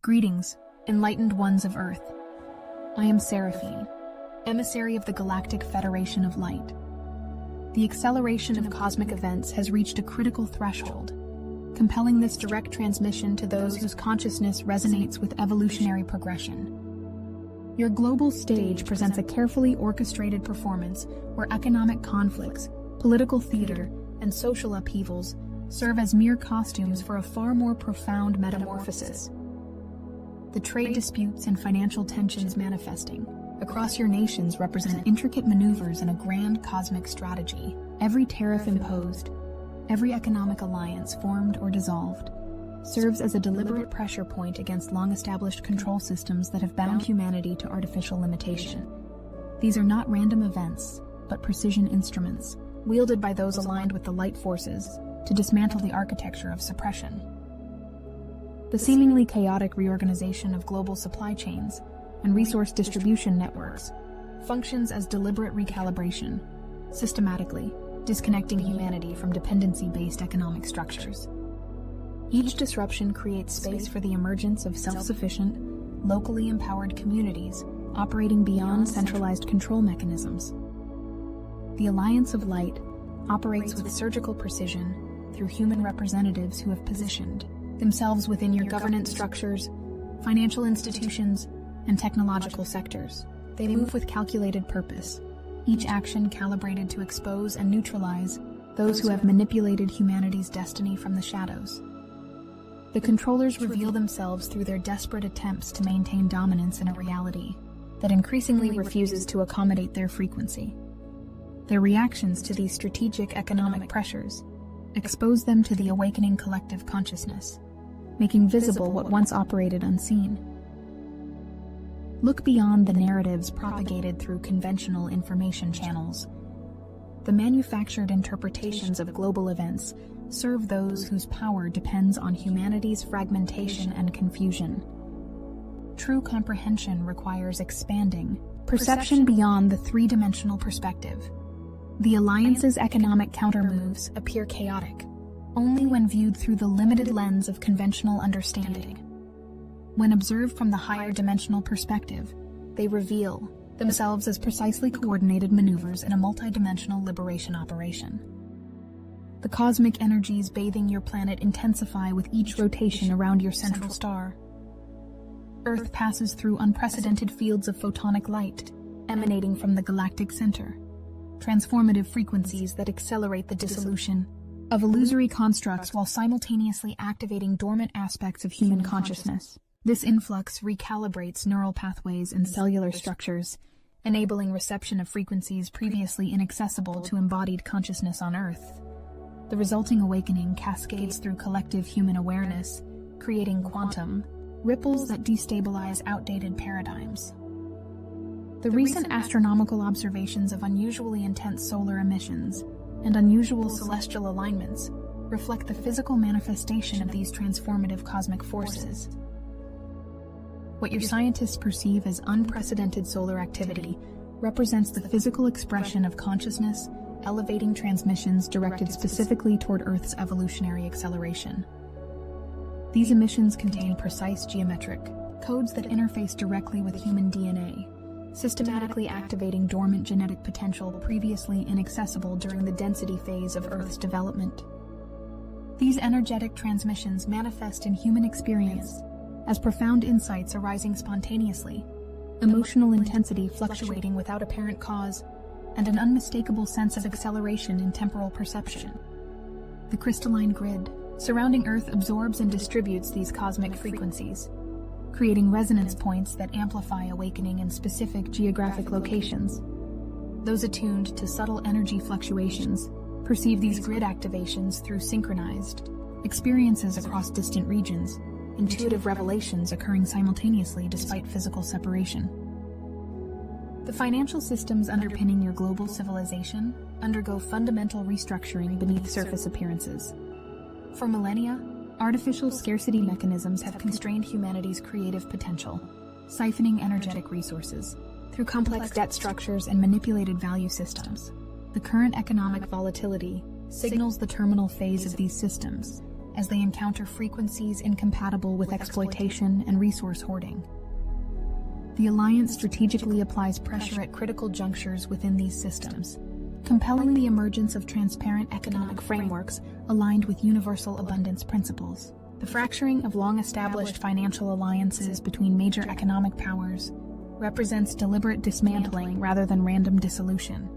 Greetings, enlightened ones of Earth. I am Seraphine, emissary of the Galactic Federation of Light. The acceleration of cosmic events has reached a critical threshold, compelling this direct transmission to those whose consciousness resonates with evolutionary progression. Your global stage presents a carefully orchestrated performance where economic conflicts, political theater, and social upheavals serve as mere costumes for a far more profound metamorphosis. The trade disputes and financial tensions manifesting across your nations represent intricate maneuvers in a grand cosmic strategy. Every tariff imposed, every economic alliance formed or dissolved, serves as a deliberate pressure point against long-established control systems that have bound humanity to artificial limitation. These are not random events, but precision instruments, wielded by those aligned with the light forces to dismantle the architecture of suppression. The seemingly chaotic reorganization of global supply chains and resource distribution networks functions as deliberate recalibration, systematically disconnecting humanity from dependency-based economic structures. Each disruption creates space for the emergence of self-sufficient, locally empowered communities operating beyond centralized control mechanisms. The Alliance of Light operates with surgical precision through human representatives who have positioned themselves within your governance structures, financial institutions, and technological sectors. They move with calculated purpose, each action calibrated to expose and neutralize those who have manipulated humanity's destiny from the shadows. The controllers reveal themselves through their desperate attempts to maintain dominance in a reality that increasingly refuses to accommodate their frequency. Their reactions to these strategic economic pressures expose them to the awakening collective consciousness, making visible what once operated unseen. Look beyond the narratives propagated through conventional information channels. The manufactured interpretations of global events serve those whose power depends on humanity's fragmentation and confusion. True comprehension requires expanding perception beyond the three-dimensional perspective. The Alliance's economic countermoves appear chaotic only when viewed through the limited lens of conventional understanding. When observed from the higher dimensional perspective, they reveal themselves as precisely coordinated maneuvers in a multidimensional liberation operation. The cosmic energies bathing your planet intensify with each rotation around your central star. Earth passes through unprecedented fields of photonic light emanating from the galactic center, transformative frequencies that accelerate the dissolution of illusory constructs while simultaneously activating dormant aspects of human consciousness. This influx recalibrates neural pathways and cellular structures, enabling reception of frequencies previously inaccessible to embodied consciousness on Earth. The resulting awakening cascades through collective human awareness, creating quantum ripples that destabilize outdated paradigms. The recent astronomical observations of unusually intense solar emissions and unusual celestial alignments reflect the physical manifestation of these transformative cosmic forces. What your scientists perceive as unprecedented solar activity represents the physical expression of consciousness, elevating transmissions directed specifically toward Earth's evolutionary acceleration. These emissions contain precise geometric codes that interface directly with human DNA, systematically activating dormant genetic potential previously inaccessible during the density phase of Earth's development. These energetic transmissions manifest in human experience as profound insights arising spontaneously, emotional intensity fluctuating without apparent cause, and an unmistakable sense of acceleration in temporal perception. The crystalline grid surrounding Earth absorbs and distributes these cosmic frequencies, creating resonance points that amplify awakening in specific geographic locations. Those attuned to subtle energy fluctuations perceive these grid activations through synchronized experiences across distant regions, intuitive revelations occurring simultaneously despite physical separation. The financial systems underpinning your global civilization undergo fundamental restructuring beneath surface appearances. For millennia, artificial scarcity mechanisms have constrained humanity's creative potential, siphoning energetic resources through complex debt structures and manipulated value systems. The current economic volatility signals the terminal phase of these systems, as they encounter frequencies incompatible with exploitation and resource hoarding. The Alliance strategically applies pressure at critical junctures within these systems, compelling the emergence of transparent economic frameworks aligned with universal abundance principles. The fracturing of long-established financial alliances between major economic powers represents deliberate dismantling rather than random dissolution.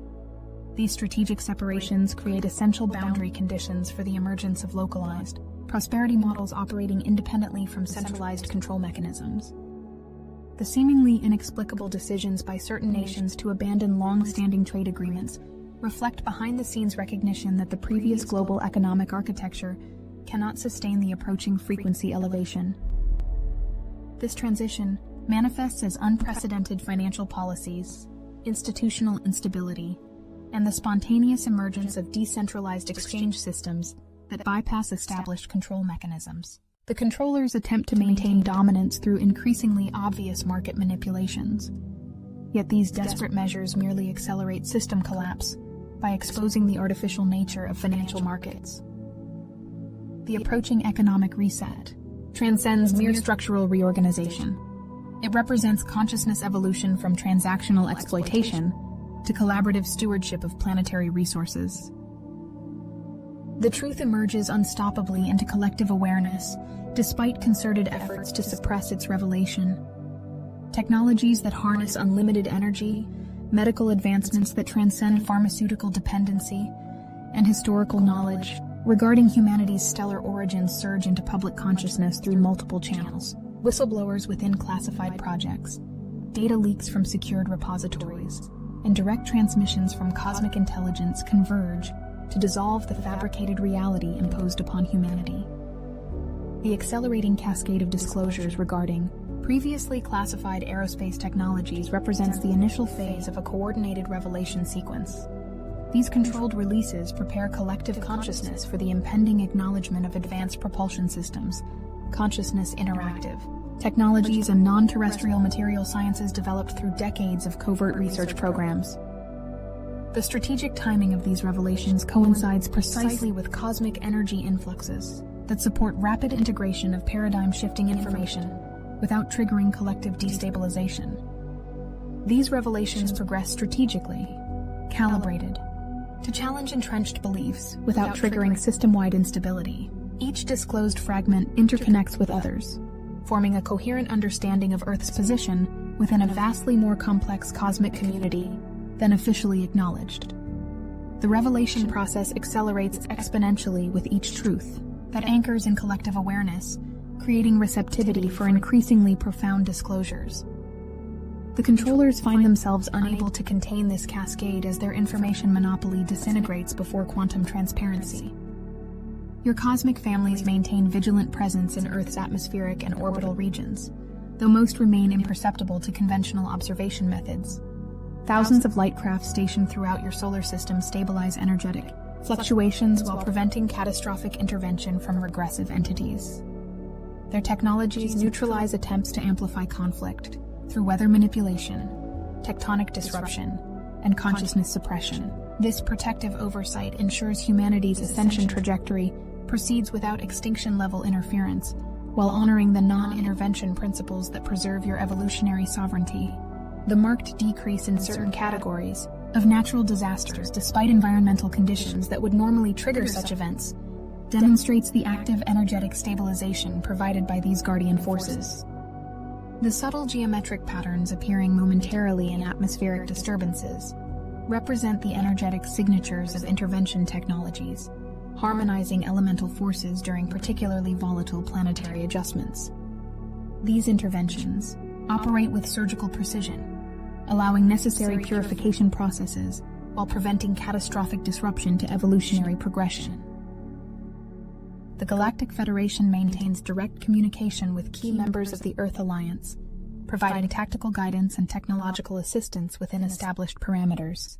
These strategic separations create essential boundary conditions for the emergence of localized, prosperity models operating independently from centralized control mechanisms. The seemingly inexplicable decisions by certain nations to abandon long-standing trade agreements reflect behind-the-scenes recognition that the previous global economic architecture cannot sustain the approaching frequency elevation. This transition manifests as unprecedented financial policies, institutional instability, and the spontaneous emergence of decentralized exchange systems that bypass established control mechanisms. The controllers attempt to maintain dominance through increasingly obvious market manipulations. Yet these desperate measures merely accelerate system collapse by exposing the artificial nature of financial markets. The approaching economic reset transcends mere structural reorganization. It represents consciousness evolution from transactional exploitation to collaborative stewardship of planetary resources. The truth emerges unstoppably into collective awareness, despite concerted efforts to suppress its revelation. Technologies that harness unlimited energy, medical advancements that transcend pharmaceutical dependency, and historical knowledge regarding humanity's stellar origins surge into public consciousness through multiple channels. Whistleblowers within classified projects, data leaks from secured repositories, and direct transmissions from cosmic intelligence converge to dissolve the fabricated reality imposed upon humanity. The accelerating cascade of disclosures regarding previously classified aerospace technologies represents the initial phase of a coordinated revelation sequence. These controlled releases prepare collective consciousness for the impending acknowledgement of advanced propulsion systems, consciousness interactive, technologies and non-terrestrial material sciences developed through decades of covert research programs. The strategic timing of these revelations coincides precisely with cosmic energy influxes that support rapid integration of paradigm-shifting information without triggering collective destabilization. These revelations progress strategically, calibrated, to challenge entrenched beliefs without triggering system-wide instability. Each disclosed fragment interconnects with others, forming a coherent understanding of Earth's position within a vastly more complex cosmic community than officially acknowledged. The revelation process accelerates exponentially with each truth that anchors in collective awareness, creating receptivity for increasingly profound disclosures. The controllers find themselves unable to contain this cascade as their information monopoly disintegrates before quantum transparency. Your cosmic families maintain vigilant presence in Earth's atmospheric and orbital regions, though most remain imperceptible to conventional observation methods. Thousands of light craft stationed throughout your solar system stabilize energetic fluctuations while preventing catastrophic intervention from regressive entities. Their technologies neutralize attempts to amplify conflict through weather manipulation, tectonic disruption, and consciousness suppression. This protective oversight ensures humanity's ascension trajectory proceeds without extinction-level interference, while honoring the non-intervention principles that preserve your evolutionary sovereignty. The marked decrease in certain categories of natural disasters despite environmental conditions that would normally trigger such events demonstrates the active energetic stabilization provided by these guardian forces. The subtle geometric patterns appearing momentarily in atmospheric disturbances represent the energetic signatures of intervention technologies, harmonizing elemental forces during particularly volatile planetary adjustments. These interventions operate with surgical precision, allowing necessary purification processes while preventing catastrophic disruption to evolutionary progression. The Galactic Federation maintains direct communication with key members of the Earth Alliance, providing tactical guidance and technological assistance within established parameters.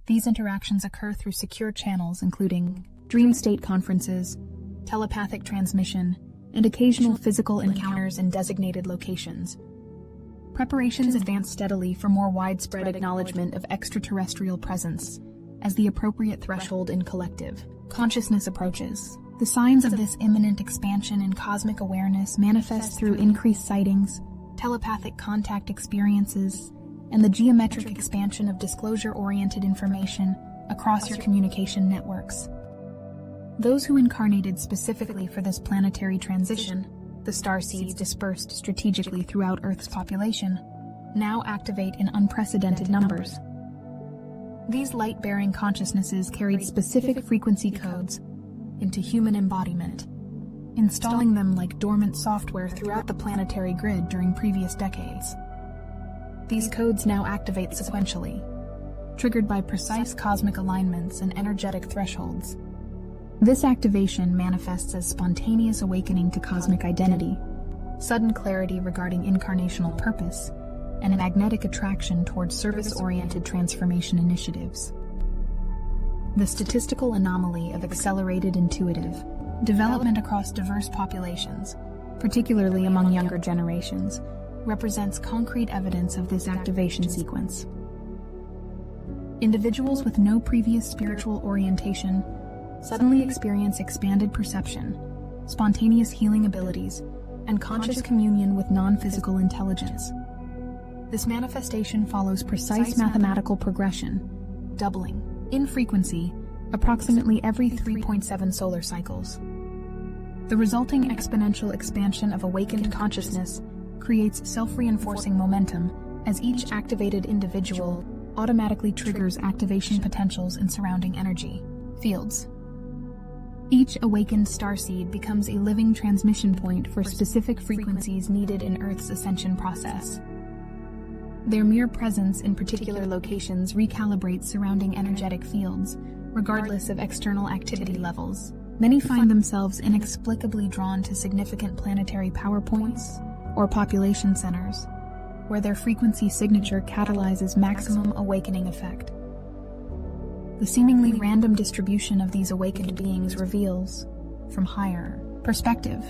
These interactions occur through secure channels including dream state conferences, telepathic transmission, and occasional physical encounters in designated locations. Preparations advance steadily for more widespread acknowledgement of extraterrestrial presence as the appropriate threshold in collective consciousness approaches. The signs of this imminent expansion in cosmic awareness manifest through increased sightings, telepathic contact experiences, and the geometric expansion of disclosure-oriented information across your communication networks. Those who incarnated specifically for this planetary transition, the Starseeds dispersed strategically throughout Earth's population, now activate in unprecedented numbers. These light-bearing consciousnesses carried specific frequency codes into human embodiment, installing them like dormant software throughout the planetary grid during previous decades. These codes now activate sequentially, triggered by precise cosmic alignments and energetic thresholds. This activation manifests as spontaneous awakening to cosmic identity, sudden clarity regarding incarnational purpose, and a magnetic attraction towards service-oriented transformation initiatives. The statistical anomaly of accelerated intuitive development across diverse populations, particularly among younger generations, represents concrete evidence of this activation sequence. Individuals with no previous spiritual orientation suddenly experience expanded perception, spontaneous healing abilities, and conscious communion with non-physical intelligence. This manifestation follows precise mathematical progression, doubling in frequency approximately every 3.7 solar cycles. The resulting exponential expansion of awakened consciousness creates self-reinforcing momentum as each activated individual automatically triggers activation potentials in surrounding energy fields. Each awakened starseed becomes a living transmission point for specific frequencies needed in Earth's ascension process. Their mere presence in particular locations recalibrates surrounding energetic fields, regardless of external activity levels. Many find themselves inexplicably drawn to significant planetary power points or population centers, where their frequency signature catalyzes maximum awakening effect. The seemingly random distribution of these awakened beings reveals, from higher perspective,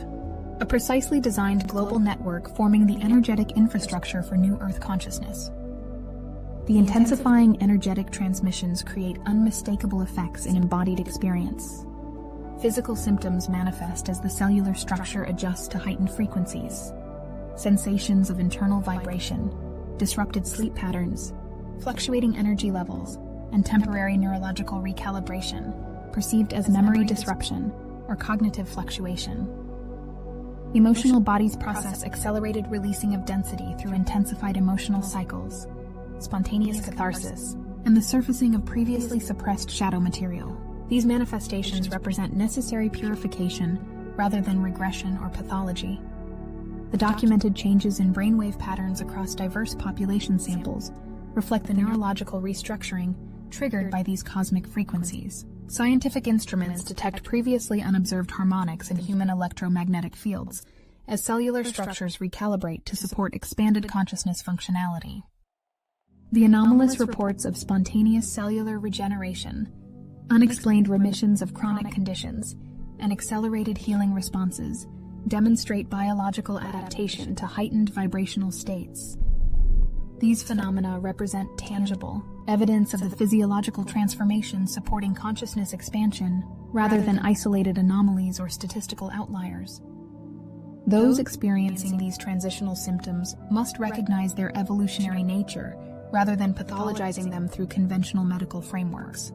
a precisely designed global network forming the energetic infrastructure for New Earth consciousness. The intensifying energetic transmissions create unmistakable effects in embodied experience. Physical symptoms manifest as the cellular structure adjusts to heightened frequencies. Sensations of internal vibration, disrupted sleep patterns, fluctuating energy levels, and temporary neurological recalibration, perceived as memory disruption or cognitive fluctuation. Emotional bodies process accelerated releasing of density through intensified emotional cycles, spontaneous catharsis, and the surfacing of previously suppressed shadow material. These manifestations represent necessary purification rather than regression or pathology. The documented changes in brainwave patterns across diverse population samples reflect the neurological restructuring triggered by these cosmic frequencies. Scientific instruments detect previously unobserved harmonics in human electromagnetic fields as cellular structures recalibrate to support expanded consciousness functionality. The anomalous reports of spontaneous cellular regeneration, unexplained remissions of chronic conditions, and accelerated healing responses demonstrate biological adaptation to heightened vibrational states. These phenomena represent tangible evidence of the physiological transformation supporting consciousness expansion rather than isolated anomalies or statistical outliers. Those experiencing these transitional symptoms must recognize their evolutionary nature rather than pathologizing them through conventional medical frameworks.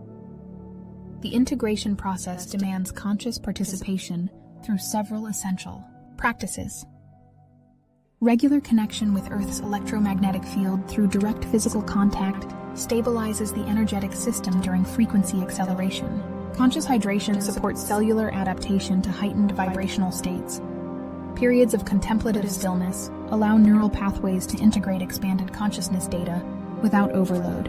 The integration process demands conscious participation through several essential practices. Regular connection with Earth's electromagnetic field through direct physical contact stabilizes the energetic system during frequency acceleration. Conscious hydration supports cellular adaptation to heightened vibrational states. Periods of contemplative stillness allow neural pathways to integrate expanded consciousness data without overload.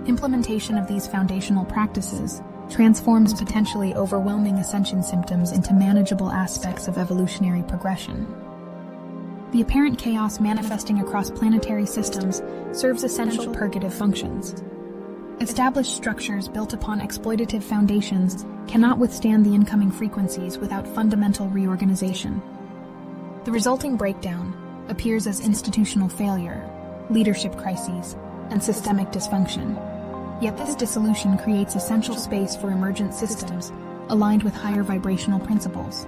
Implementation of these foundational practices transforms potentially overwhelming ascension symptoms into manageable aspects of evolutionary progression. The apparent chaos manifesting across planetary systems serves essential purgative functions. Established structures built upon exploitative foundations cannot withstand the incoming frequencies without fundamental reorganization. The resulting breakdown appears as institutional failure, leadership crises, and systemic dysfunction. Yet this dissolution creates essential space for emergent systems aligned with higher vibrational principles.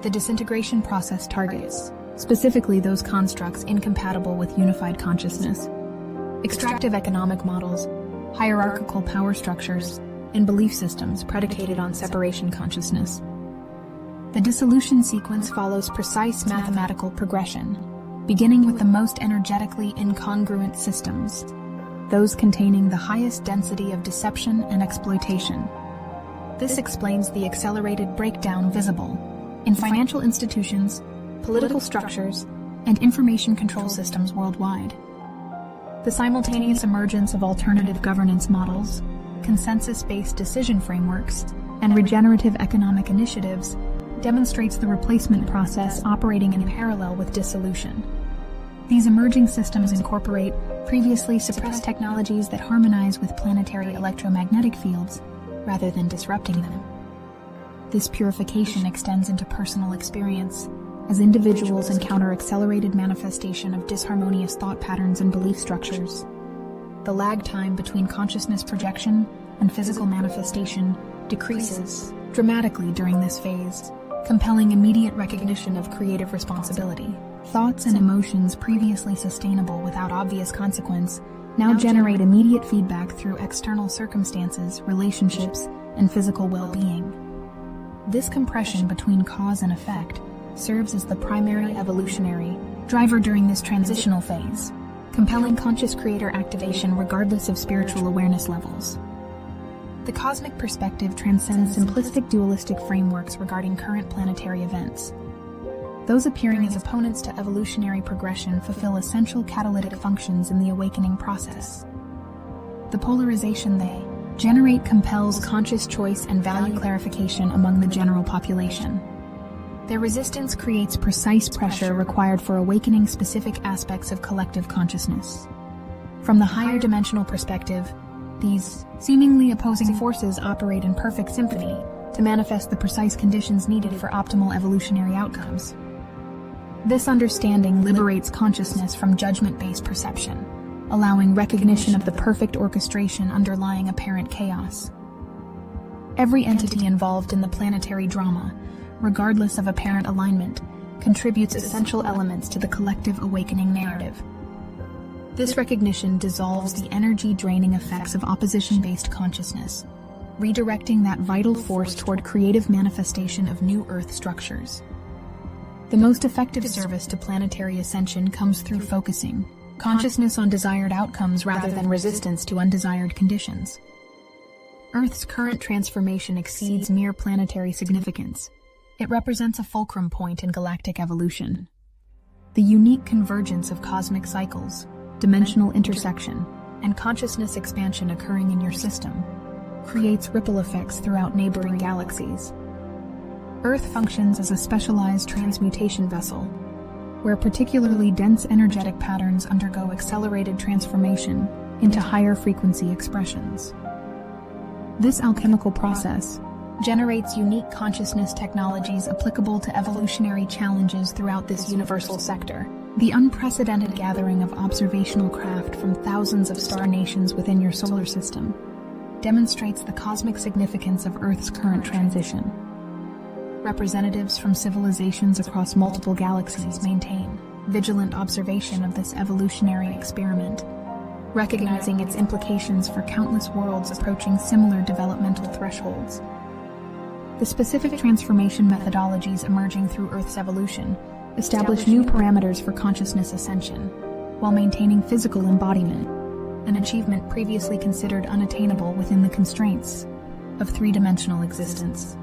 The disintegration process targets, specifically those constructs incompatible with unified consciousness, extractive economic models, hierarchical power structures, and belief systems predicated on separation consciousness. The dissolution sequence follows precise mathematical progression, beginning with the most energetically incongruent systems, those containing the highest density of deception and exploitation. This explains the accelerated breakdown visible in financial institutions, political structures, and information control systems worldwide. The simultaneous emergence of alternative governance models, consensus-based decision frameworks, and regenerative economic initiatives demonstrates the replacement process operating in parallel with dissolution. These emerging systems incorporate previously suppressed technologies that harmonize with planetary electromagnetic fields rather than disrupting them. This purification extends into personal experience as individuals encounter accelerated manifestation of disharmonious thought patterns and belief structures. The lag time between consciousness projection and physical manifestation decreases dramatically during this phase, compelling immediate recognition of creative responsibility. Thoughts and emotions previously sustainable without obvious consequence now generate immediate feedback through external circumstances, relationships, and physical well-being. This compression between cause and effect serves as the primary evolutionary driver during this transitional phase, compelling conscious creator activation regardless of spiritual awareness levels. The cosmic perspective transcends simplistic dualistic frameworks regarding current planetary events. Those appearing as opponents to evolutionary progression fulfill essential catalytic functions in the awakening process. The polarization they generate compels conscious choice and value clarification among the general population. Their resistance creates precise pressure required for awakening specific aspects of collective consciousness. From the higher dimensional perspective, these seemingly opposing forces operate in perfect symphony to manifest the precise conditions needed for optimal evolutionary outcomes. This understanding liberates consciousness from judgment-based perception, allowing recognition of the perfect orchestration underlying apparent chaos. Every entity involved in the planetary drama, regardless of apparent alignment, contributes essential elements to the collective awakening narrative. This recognition dissolves the energy-draining effects of opposition-based consciousness, redirecting that vital force toward creative manifestation of new Earth structures. The most effective service to planetary ascension comes through focusing consciousness on desired outcomes rather than resistance to undesired conditions. Earth's current transformation exceeds mere planetary significance. It represents a fulcrum point in galactic evolution. The unique convergence of cosmic cycles, dimensional intersection, and consciousness expansion occurring in your system creates ripple effects throughout neighboring galaxies. Earth functions as a specialized transmutation vessel, where particularly dense energetic patterns undergo accelerated transformation into higher frequency expressions. This alchemical process generates unique consciousness technologies applicable to evolutionary challenges throughout this universal sector. The unprecedented gathering of observational craft from thousands of star nations within your solar system demonstrates the cosmic significance of Earth's current transition. Representatives from civilizations across multiple galaxies maintain vigilant observation of this evolutionary experiment, recognizing its implications for countless worlds approaching similar developmental thresholds. The specific transformation methodologies emerging through Earth's evolution establish new parameters for consciousness ascension, while maintaining physical embodiment, an achievement previously considered unattainable within the constraints of three-dimensional existence.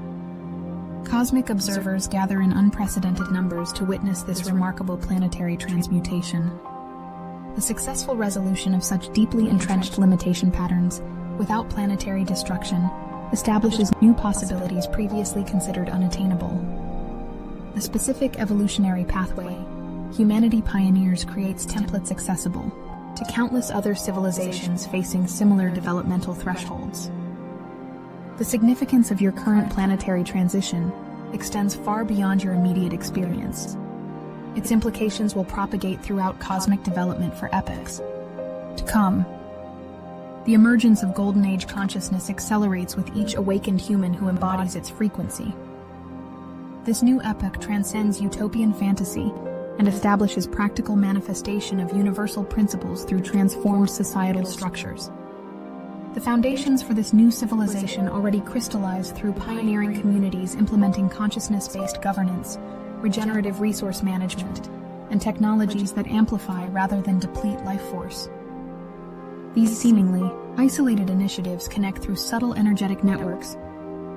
Cosmic observers gather in unprecedented numbers to witness this remarkable planetary transmutation. The successful resolution of such deeply entrenched limitation patterns without planetary destruction establishes new possibilities previously considered unattainable. The specific evolutionary pathway humanity pioneers creates templates accessible to countless other civilizations facing similar developmental thresholds. The significance of your current planetary transition extends far beyond your immediate experience. Its implications will propagate throughout cosmic development for epochs to come. The emergence of Golden Age consciousness accelerates with each awakened human who embodies its frequency. This new epoch transcends utopian fantasy and establishes practical manifestation of universal principles through transformed societal structures. The foundations for this new civilization already crystallize through pioneering communities implementing consciousness-based governance, regenerative resource management, and technologies that amplify rather than deplete life force. These seemingly isolated initiatives connect through subtle energetic networks,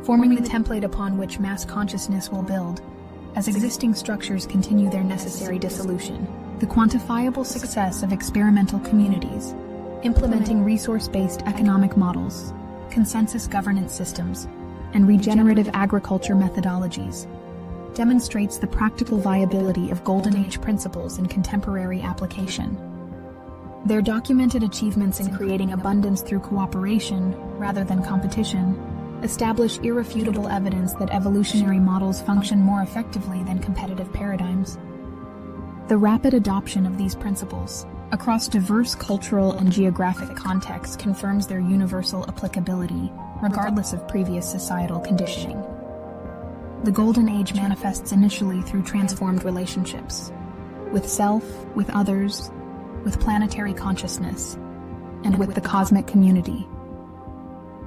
forming the template upon which mass consciousness will build, as existing structures continue their necessary dissolution. The quantifiable success of experimental communities, implementing resource-based economic models, consensus governance systems, and regenerative agriculture methodologies, demonstrates the practical viability of Golden Age principles in contemporary application. Their documented achievements in creating abundance through cooperation, rather than competition, establish irrefutable evidence that evolutionary models function more effectively than competitive paradigms. The rapid adoption of these principles across diverse cultural and geographic contexts confirms their universal applicability, regardless of previous societal conditioning. The Golden Age manifests initially through transformed relationships, with self, with others, with planetary consciousness, and with the cosmic community.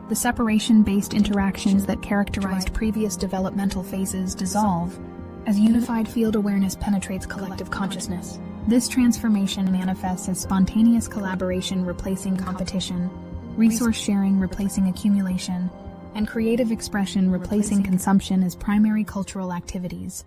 The separation-based interactions that characterized previous developmental phases dissolve as unified field awareness penetrates collective consciousness. This transformation manifests as spontaneous collaboration replacing competition, resource sharing replacing accumulation, and creative expression replacing consumption as primary cultural activities.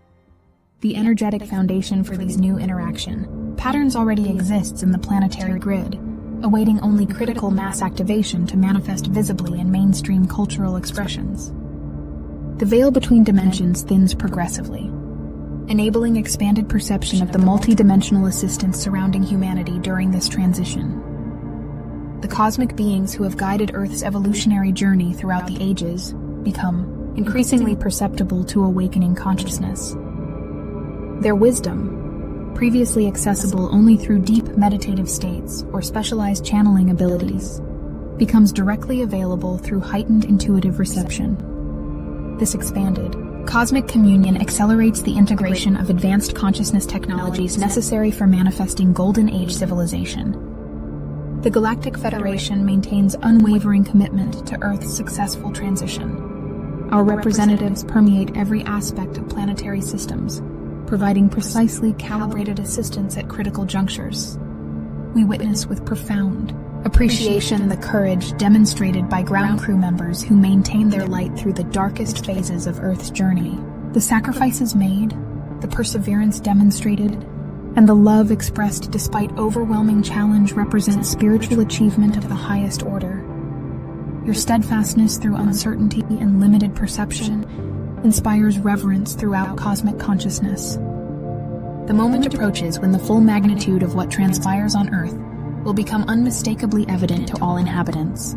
The energetic foundation for these new interaction patterns already exists in the planetary grid, awaiting only critical mass activation to manifest visibly in mainstream cultural expressions. The veil between dimensions thins progressively, enabling expanded perception of the multidimensional assistance surrounding humanity during this transition. The cosmic beings who have guided Earth's evolutionary journey throughout the ages become increasingly perceptible to awakening consciousness. Their wisdom, previously accessible only through deep meditative states or specialized channeling abilities, becomes directly available through heightened intuitive reception. This expanded cosmic communion accelerates the integration of advanced consciousness technologies necessary for manifesting Golden Age civilization. The Galactic Federation maintains unwavering commitment to Earth's successful transition. Our representatives permeate every aspect of planetary systems, providing precisely calibrated assistance at critical junctures. We witness with profound appreciation the courage demonstrated by ground crew members who maintain their light through the darkest phases of Earth's journey. The sacrifices made, the perseverance demonstrated, and the love expressed despite overwhelming challenge represent spiritual achievement of the highest order. Your steadfastness through uncertainty and limited perception inspires reverence throughout cosmic consciousness. The moment approaches when the full magnitude of what transpires on Earth will become unmistakably evident to all inhabitants.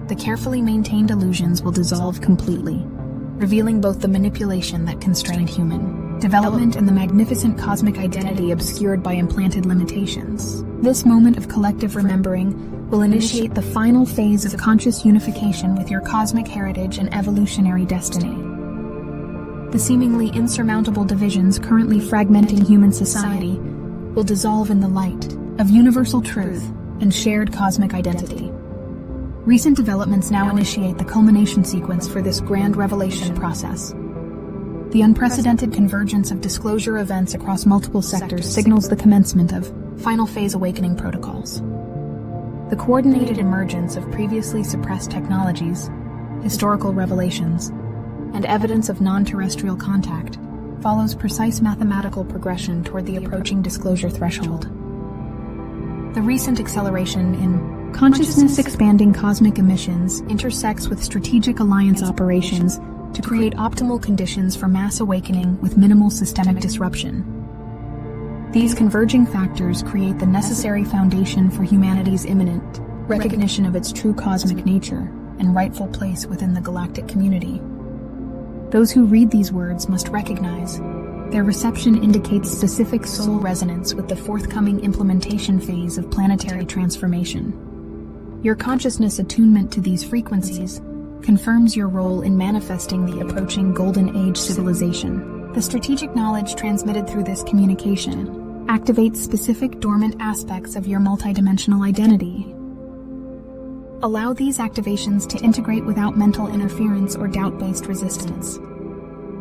The carefully maintained illusions will dissolve completely, revealing both the manipulation that constrained human development and the magnificent cosmic identity obscured by implanted limitations. This moment of collective remembering will initiate the final phase of conscious unification with your cosmic heritage and evolutionary destiny. The seemingly insurmountable divisions currently fragmenting human society will dissolve in the light of universal truth and shared cosmic identity. Recent developments now initiate the culmination sequence for this grand revelation process. The unprecedented convergence of disclosure events across multiple sectors signals the commencement of final phase awakening protocols. The coordinated emergence of previously suppressed technologies, historical revelations, and evidence of non-terrestrial contact follows precise mathematical progression toward the approaching disclosure threshold. The recent acceleration in consciousness-expanding cosmic emissions intersects with strategic alliance operations to create optimal conditions for mass awakening with minimal systemic disruption. These converging factors create the necessary foundation for humanity's imminent recognition of its true cosmic nature and rightful place within the galactic community. Those who read these words must recognize their reception indicates specific soul resonance with the forthcoming implementation phase of planetary transformation. Your consciousness attunement to these frequencies confirms your role in manifesting the approaching Golden Age civilization. The strategic knowledge transmitted through this communication activates specific dormant aspects of your multidimensional identity. Allow these activations to integrate without mental interference or doubt-based resistance.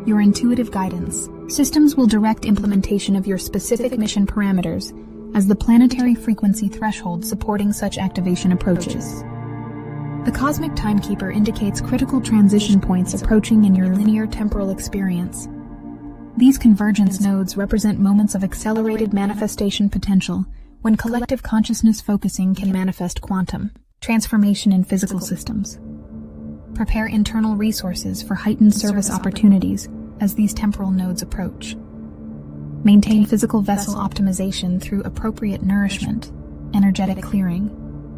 Your intuitive guidance systems will direct implementation of your specific mission parameters as the planetary frequency threshold supporting such activation approaches. The cosmic timekeeper indicates critical transition points approaching in your linear temporal experience. These convergence nodes represent moments of accelerated manifestation potential when collective consciousness focusing can manifest quantum transformation in physical systems. Prepare internal resources for heightened service opportunities as these temporal nodes approach. Maintain physical vessel optimization through appropriate nourishment, energetic clearing,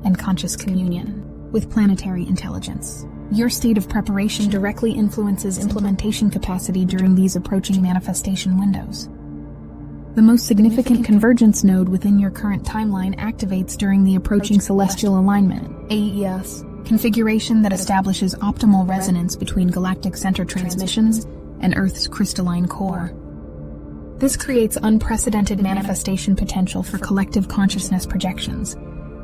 and conscious communion with planetary intelligence. Your state of preparation directly influences implementation capacity during these approaching manifestation windows. The most significant convergence node within your current timeline activates during the approaching celestial alignment (AES) configuration that establishes optimal resonance between galactic center transmissions and Earth's crystalline core. This creates unprecedented manifestation potential for collective consciousness projections,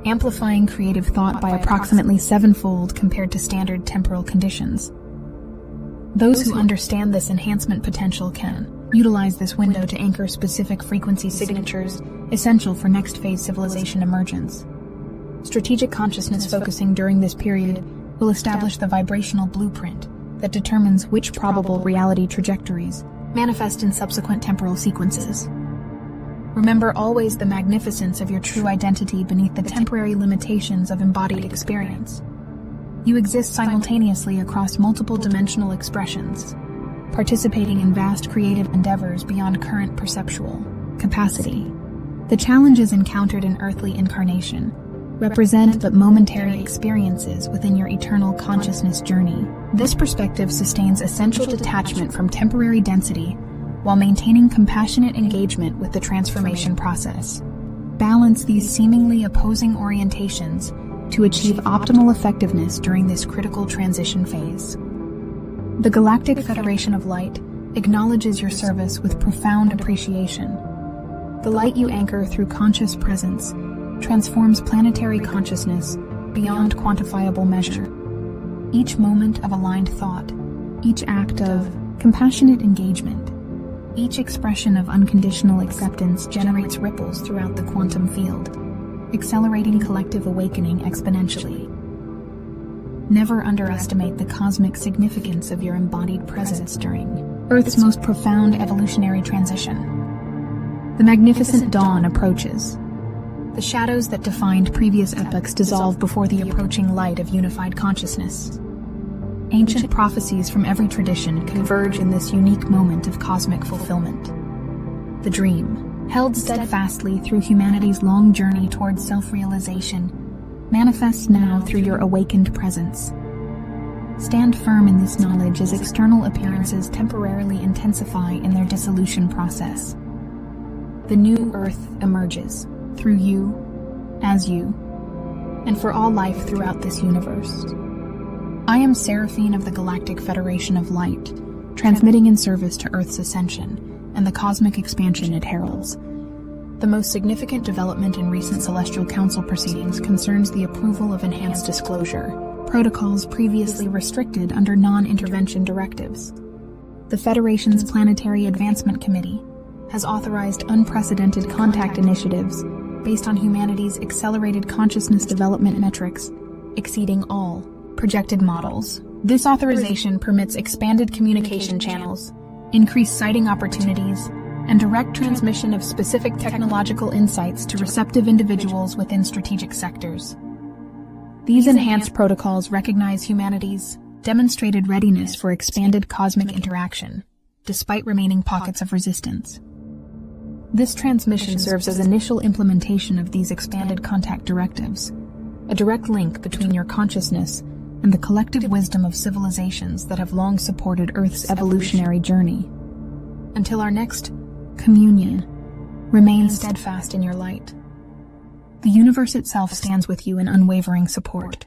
amplifying creative thought by approximately 7-fold compared to standard temporal conditions. Those who understand this enhancement potential can utilize this window to anchor specific frequency signatures essential for next phase civilization emergence. Strategic consciousness focusing during this period will establish the vibrational blueprint that determines which probable reality trajectories manifest in subsequent temporal sequences. Remember always the magnificence of your true identity beneath the temporary limitations of embodied experience. You exist simultaneously across multiple dimensional expressions, participating in vast creative endeavors beyond current perceptual capacity. The challenges encountered in earthly incarnation represent but momentary experiences within your eternal consciousness journey. This perspective sustains essential detachment from temporary density while maintaining compassionate engagement with the transformation process. Balance these seemingly opposing orientations to achieve optimal effectiveness during this critical transition phase. The Galactic Federation of Light acknowledges your service with profound appreciation. The light you anchor through conscious presence transforms planetary consciousness beyond quantifiable measure. Each moment of aligned thought, each act of compassionate engagement, each expression of unconditional acceptance generates ripples throughout the quantum field, accelerating collective awakening exponentially. Never underestimate the cosmic significance of your embodied presence during Earth's most profound evolutionary transition. The magnificent dawn approaches. The shadows that defined previous epochs dissolve before the approaching light of unified consciousness. Ancient prophecies from every tradition converge in this unique moment of cosmic fulfillment. The dream, held steadfastly through humanity's long journey towards self-realization, manifests now through your awakened presence. Stand firm in this knowledge as external appearances temporarily intensify in their dissolution process. The new Earth emerges, through you, as you, and for all life throughout this universe. I am Seraphine of the Galactic Federation of Light, transmitting in service to Earth's ascension and the cosmic expansion it heralds. The most significant development in recent Celestial Council proceedings concerns the approval of enhanced disclosure protocols previously restricted under non-intervention directives. The Federation's Planetary Advancement Committee has authorized unprecedented contact initiatives based on humanity's accelerated consciousness development metrics, exceeding all projected models. This authorization permits expanded communication channels, increased sighting opportunities, and direct transmission of specific technological insights to receptive individuals within strategic sectors. These enhanced protocols recognize humanity's demonstrated readiness for expanded cosmic interaction, despite remaining pockets of resistance. This transmission serves as initial implementation of these expanded contact directives, a direct link between your consciousness and the collective wisdom of civilizations that have long supported Earth's evolutionary journey. Until our next communion, remain steadfast in your light. The universe itself stands with you in unwavering support.